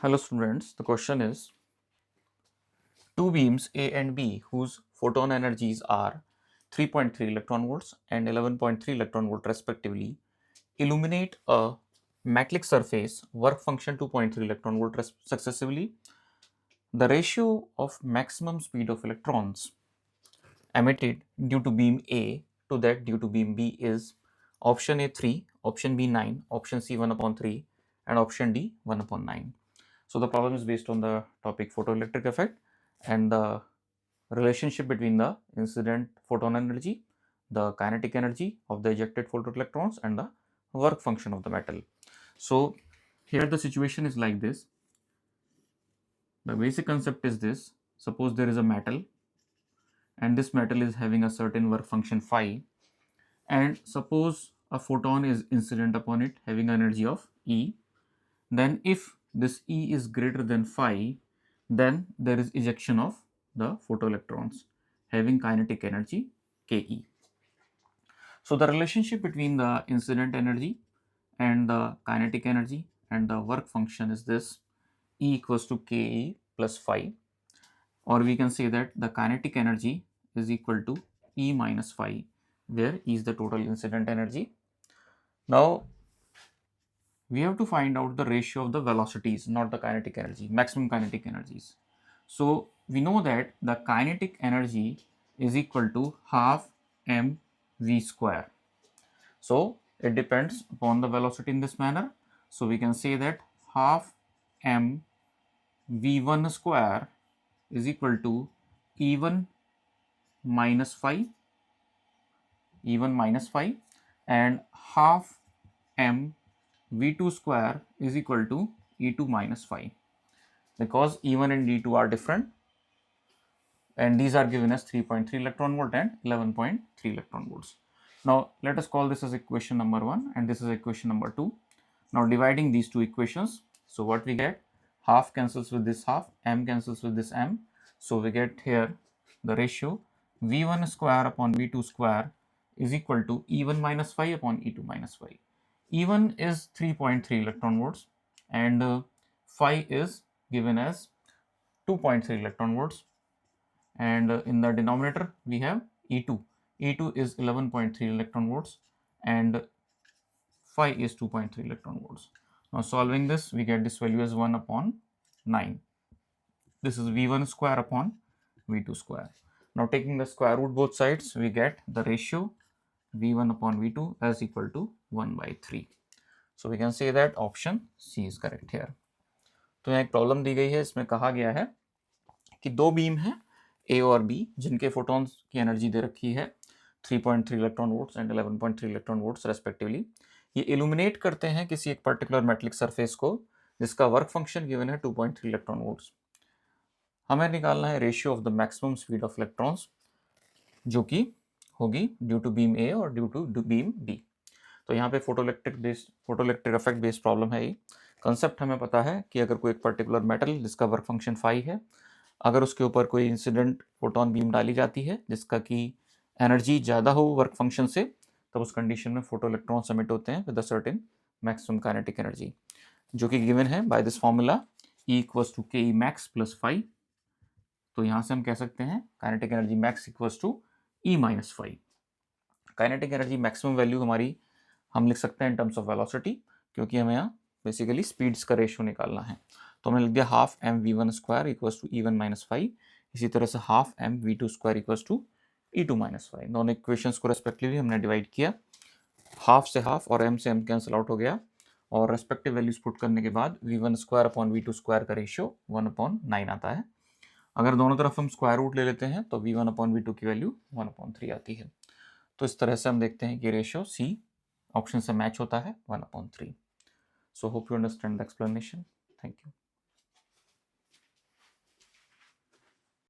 Hello students, the question is two beams A and B whose photon energies are 3.3 electron volts and 11.3 electron volt respectively illuminate a metallic surface work function 2.3 electron volt successively. The ratio of maximum speed of electrons emitted due to beam A to that due to beam B is option A 3, option B 9, option C 1 upon 3 and option D 1 upon 9. So the problem is based on the topic photoelectric effect and the relationship between the incident photon energy, the kinetic energy of the ejected photoelectrons and the work function of the metal. So here the situation is like this. The basic concept is this: suppose there is a metal and this metal is having a certain work function phi, and suppose a photon is incident upon it having an energy of E. Then if this E is greater than phi, then there is ejection of the photoelectrons having kinetic energy Ke. So the relationship between the incident energy and the kinetic energy and the work function is this: E equals to Ke plus phi, or we can say that the kinetic energy is equal to E minus phi, where E is the total incident energy. Now we have to find out the ratio of the velocities, not the kinetic energy, maximum kinetic energies. So we know that the kinetic energy is equal to half mv square. So it depends upon the velocity in this manner. So we can say that half m v1 square is equal to e1 minus phi, e1 minus phi, and half m v2 square is equal to e2 minus phi, because e1 and e2 are different and these are given as 3.3 electron volt and 11.3 electron volts. Now let us call this as equation number 1 and this is equation number 2. Now dividing these two equations, so what we get, half cancels with this half, m cancels with this m, so we get here the ratio v1 square upon v2 square is equal to e1 minus phi upon e2 minus phi. E1 is 3.3 electron volts and phi is given as 2.3 electron volts, and in the denominator we have E2. E2 is 11.3 electron volts and phi is 2.3 electron volts. Now solving this, we get this value as 1 upon 9. This is V1 square upon V2 square. Now taking the square root both sides, we get the ratio V1 upon V2 as equal to 1 by 3. So we can say that option C is correct here. तो यहाँ एक problem दी गई है, इसमें कहा गया है कि दो बीम हैं ए और बी जिनके फोटॉन्स की एनर्जी दे रखी है 3.3 electron volts and 11.3 electron volts respectively. ये इल्यूमिनेट करते हैं किसी एक पर्टिकुलर मेटलिक सरफेस को जिसका वर्क फंक्शन गिवन है 2.3 इलेक्ट्रॉन वोल्ट्स। हमें निकालना है ratio of the maximum speed of electrons जो कि होगी ड्यू टू बीम ए और ड्यू टू बीम बी। तो यहाँ पे फोटोइलेक्ट्रिक इफेक्ट बेस्ड प्रॉब्लम है। ये कंसेप्ट हमें पता है कि अगर कोई एक पर्टिकुलर मेटल जिसका वर्क फंक्शन फाई है, अगर उसके ऊपर कोई इंसिडेंट फोटोन बीम डाली जाती है जिसका कि एनर्जी ज़्यादा हो वर्क फंक्शन से, तब उस कंडीशन में फोटो इलेक्ट्रॉन्स एमिट होते हैं with a certain maximum kinetic energy जो कि गिवन है by this formula E equals to K E max plus phi. तो यहाँ से हम कह सकते हैं kinetic energy max equals to E minus phi. Kinetic energy maximum value हमारी हम लिख सकते हैं इन टर्म्स ऑफ वेलोसिटी, क्योंकि हमें यहाँ बेसिकली स्पीड्स का रेशियो निकालना है। तो हमने लिख दिया half m v one square equals to E one minus five, इसी तरह से half m v two square equals to E two minus five. दोनों इक्वेशंस को रेस्पेक्टिवली हमने डिवाइड किया, हाफ से हाफ और एम से एम कैंसिल आउट हो गया, और रेस्पेक्टिव वैल्यूज पुट करने के बाद v one square upon v two square का रेशियो 1/9 आता है। अगर दोनों तरफ हम स्क्वायर रूट ले लेते हैं तो v one upon v two की वैल्यू 1/3 आती है। तो इस तरह से हम देखते हैं कि रेशियो सी ऑप्शन से मैच होता है 1/3। So hope you understand the explanation. Thank you.